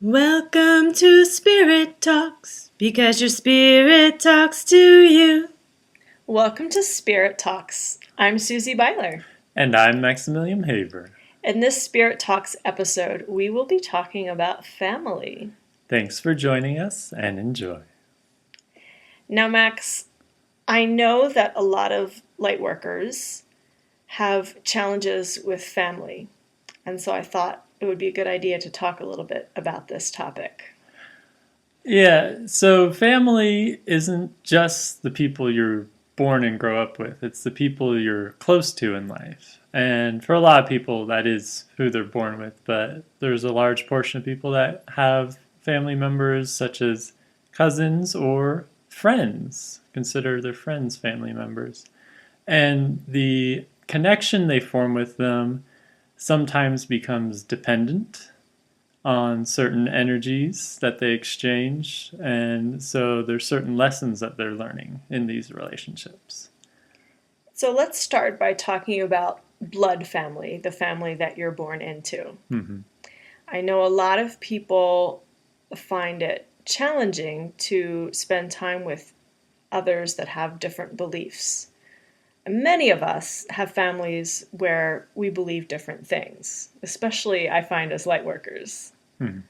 Welcome to Spirit Talks, because your spirit talks to you. Welcome to Spirit Talks. I'm Susie Beiler. And I'm Maximilliam Haver. In this Spirit Talks episode, we will be talking about family. Thanks for joining us and enjoy. Now, Max, I know that a lot of light workers have challenges with family, and so I thought it would be a good idea to talk a little bit about this topic. Yeah, so family isn't just the people you're born and grow up with. It's the people you're close to in life. And for a lot of people, that is who they're born with. But there's a large portion of people that have family members such as cousins or friends. Consider their friends family members. And the connection they form with them sometimes becomes dependent on certain energies that they exchange, and so there's certain lessons that they're learning in these relationships. So let's start by talking about blood family, the family that you're born into. Mm-hmm. I know a lot of people find it challenging to spend time with others that have different beliefs. Many of us have families where we believe different things, especially I find as light workers. Hmm.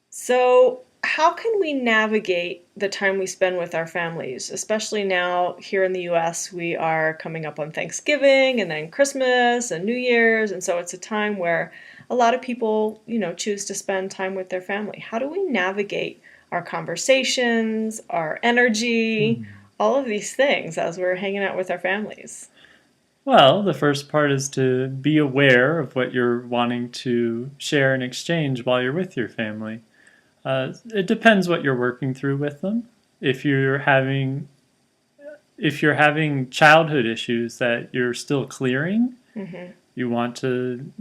So how can we navigate the time we spend with our families, especially now here in the US, we are coming up on Thanksgiving and then Christmas and New Year's, and so it's a time where a lot of people, choose to spend time with their family. How do we navigate our conversations, our energy, all of these things as we're hanging out with our families? Well, the first part is to be aware of what you're wanting to share and exchange while you're with your family. It depends what you're working through with them. If you're having childhood issues that you're still clearing, Mm-hmm. you want to,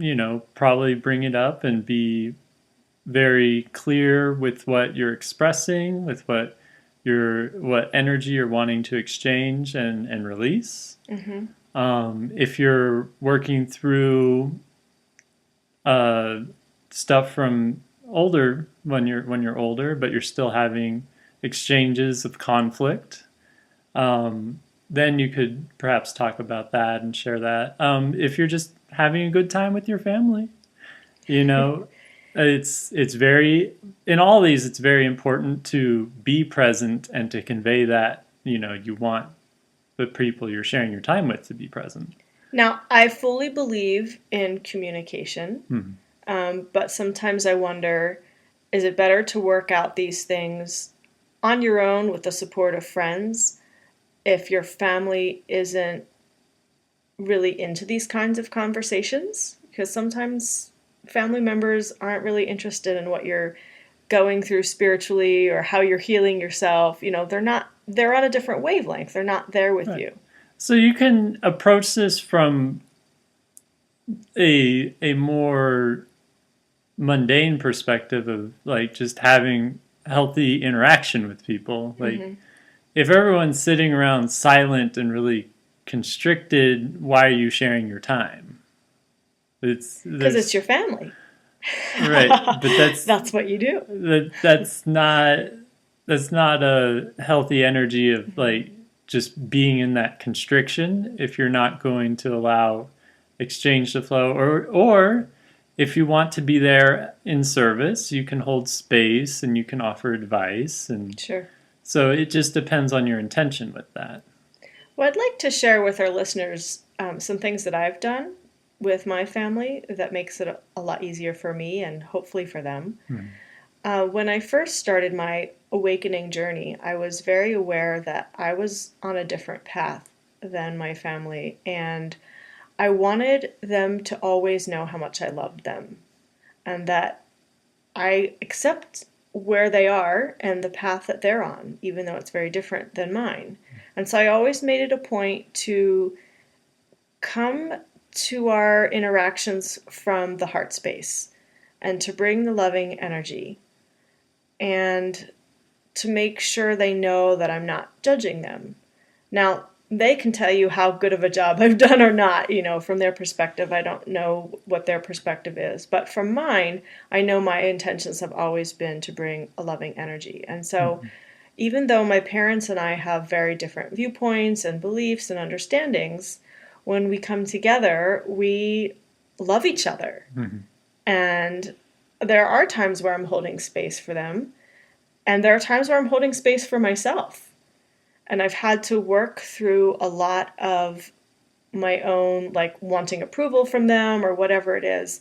probably bring it up and be very clear with what you're expressing, with what energy you're wanting to exchange and release. Mm-hmm. If you're working through stuff from older when you're older, but you're still having exchanges of conflict, then you could perhaps talk about that and share that. If you're just having a good time with your family, it's very, in all these, it's very important to be present and to convey that, you want the people you're sharing your time with to be present. Now, I fully believe in communication, but sometimes I wonder, is it better to work out these things on your own with the support of friends if your family isn't really into these kinds of conversations? Because sometimes family members aren't really interested in what you're going through spiritually or how you're healing yourself. They're on a different wavelength. They're not there with you. So you can approach this from a more mundane perspective of like just having healthy interaction with people. Like if everyone's sitting around silent and really constricted, why are you sharing your time? Because it's your family. Right, but that's what you do. That's not a healthy energy of like just being in that constriction if you're not going to allow exchange to flow, or if you want to be there in service, you can hold space and you can offer advice, and sure. So it just depends on your intention with that. Well, I'd like to share with our listeners some things that I've done with my family that makes it a lot easier for me and hopefully for them. When I first started my awakening journey, I was very aware that I was on a different path than my family, and I wanted them to always know how much I loved them and that I accept where they are and the path that they're on, even though it's very different than mine. And so I always made it a point to come to our interactions from the heart space and to bring the loving energy and to make sure they know that I'm not judging them. Now, they can tell you how good of a job I've done or not, from their perspective. I don't know what their perspective is. But from mine, I know my intentions have always been to bring a loving energy. And so even though my parents and I have very different viewpoints and beliefs and understandings, when we come together, we love each other. And there are times where I'm holding space for them, and there are times where I'm holding space for myself. And I've had to work through a lot of my own, like wanting approval from them or whatever it is.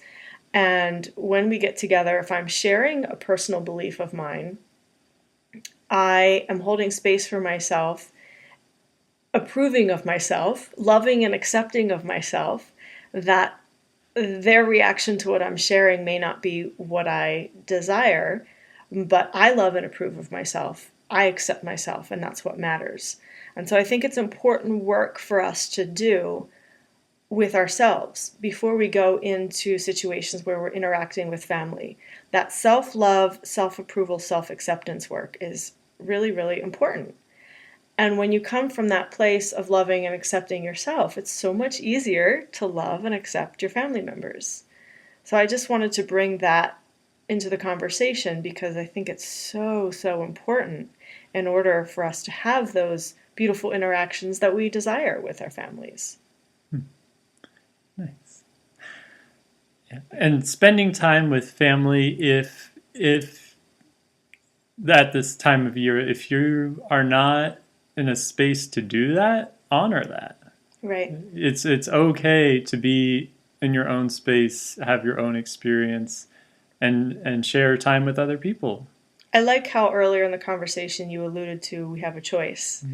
And when we get together, if I'm sharing a personal belief of mine, I am holding space for myself, approving of myself, loving and accepting of myself, that their reaction to what I'm sharing may not be what I desire, but I love and approve of myself. I accept myself, and that's what matters. And so I think it's important work for us to do with ourselves before we go into situations where we're interacting with family. That self-love, self-approval, self-acceptance work is really, really important. And when you come from that place of loving and accepting yourself, it's so much easier to love and accept your family members. So I just wanted to bring that into the conversation because I think it's so, so important in order for us to have those beautiful interactions that we desire with our families. Nice. Yeah. And spending time with family, if at this time of year, if you are not in a space to do that, honor that. Right. It's okay to be in your own space, have your own experience, and share time with other people. I like how earlier in the conversation you alluded to we have a choice.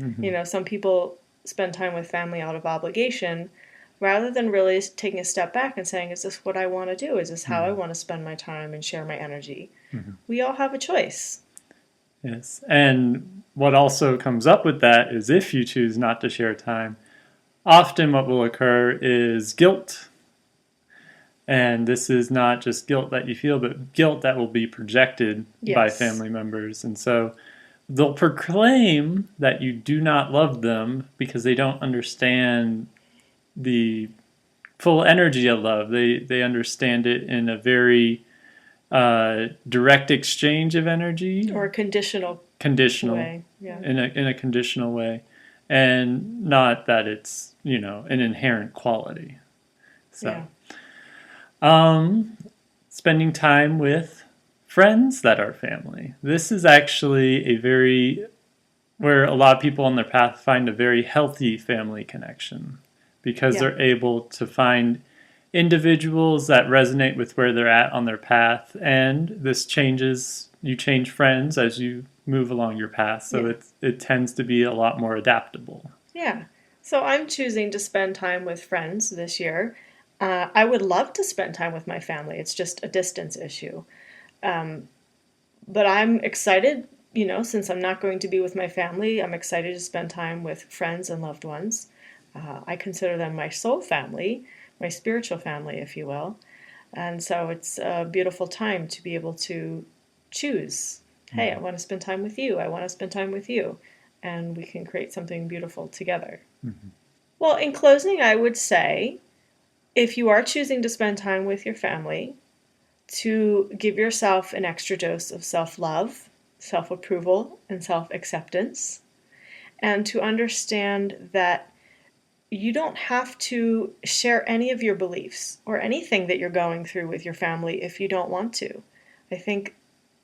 Some people spend time with family out of obligation rather than really taking a step back and saying, is this what I want to do? Is this how I want to spend my time and share my energy? We all have a choice. Yes. And what also comes up with that is if you choose not to share time, often what will occur is guilt. And this is not just guilt that you feel, but guilt that will be projected by family members. And so they'll proclaim that you do not love them because they don't understand the full energy of love. They understand it in a very direct exchange of energy. Or conditional way. Yeah. In a conditional way. And not that it's, an inherent quality. So. Yeah. Spending time with friends that are family. This is actually where a lot of people on their path find a very healthy family connection because they're able to find individuals that resonate with where they're at on their path, and this changes. You change friends as you move along your path, so it tends to be a lot more adaptable. Yeah. So I'm choosing to spend time with friends this year. I would love to spend time with my family. It's just a distance issue. But I'm excited, since I'm not going to be with my family, I'm excited to spend time with friends and loved ones. I consider them my soul family, my spiritual family, if you will. And so it's a beautiful time to be able to choose, hey, I want to spend time with you. I want to spend time with you. And we can create something beautiful together. Well, in closing, I would say, if you are choosing to spend time with your family, to give yourself an extra dose of self-love, self-approval, and self-acceptance, and to understand that you don't have to share any of your beliefs or anything that you're going through with your family if you don't want to. I think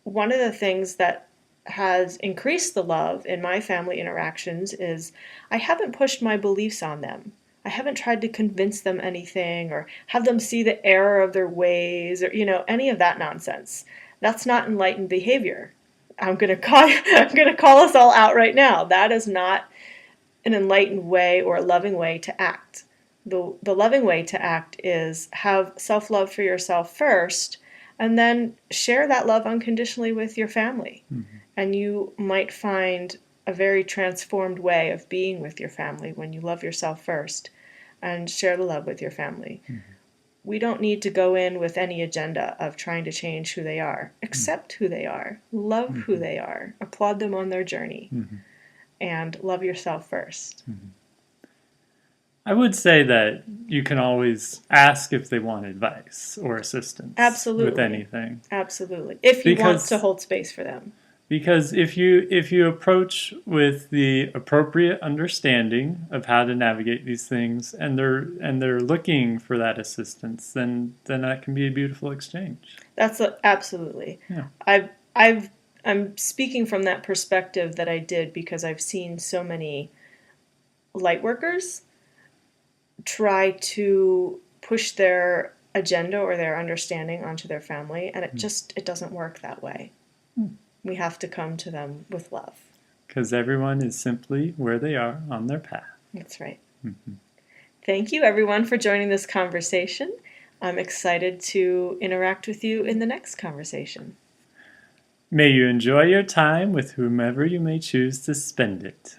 one of the things that has increased the love in my family interactions is I haven't pushed my beliefs on them. I haven't tried to convince them anything or have them see the error of their ways or, any of that nonsense. That's not enlightened behavior. I'm going to call us all out right now. That is not an enlightened way or a loving way to act. The loving way to act is have self-love for yourself first and then share that love unconditionally with your family. And you might find a very transformed way of being with your family when you love yourself first and share the love with your family. We don't need to go in with any agenda of trying to change who they are. Accept who they are. Love who they are. Applaud them on their journey. And love yourself first. I would say that you can always ask if they want advice or assistance. Absolutely. With anything. Absolutely. If you want to hold space for them. Because if you approach with the appropriate understanding of how to navigate these things, and they're looking for that assistance, then that can be a beautiful exchange. Absolutely. Yeah. I'm speaking from that perspective that I did because I've seen so many light workers try to push their agenda or their understanding onto their family, and it doesn't work that way. We have to come to them with love. Because everyone is simply where they are on their path. That's right. Mm-hmm. Thank you, everyone, for joining this conversation. I'm excited to interact with you in the next conversation. May you enjoy your time with whomever you may choose to spend it.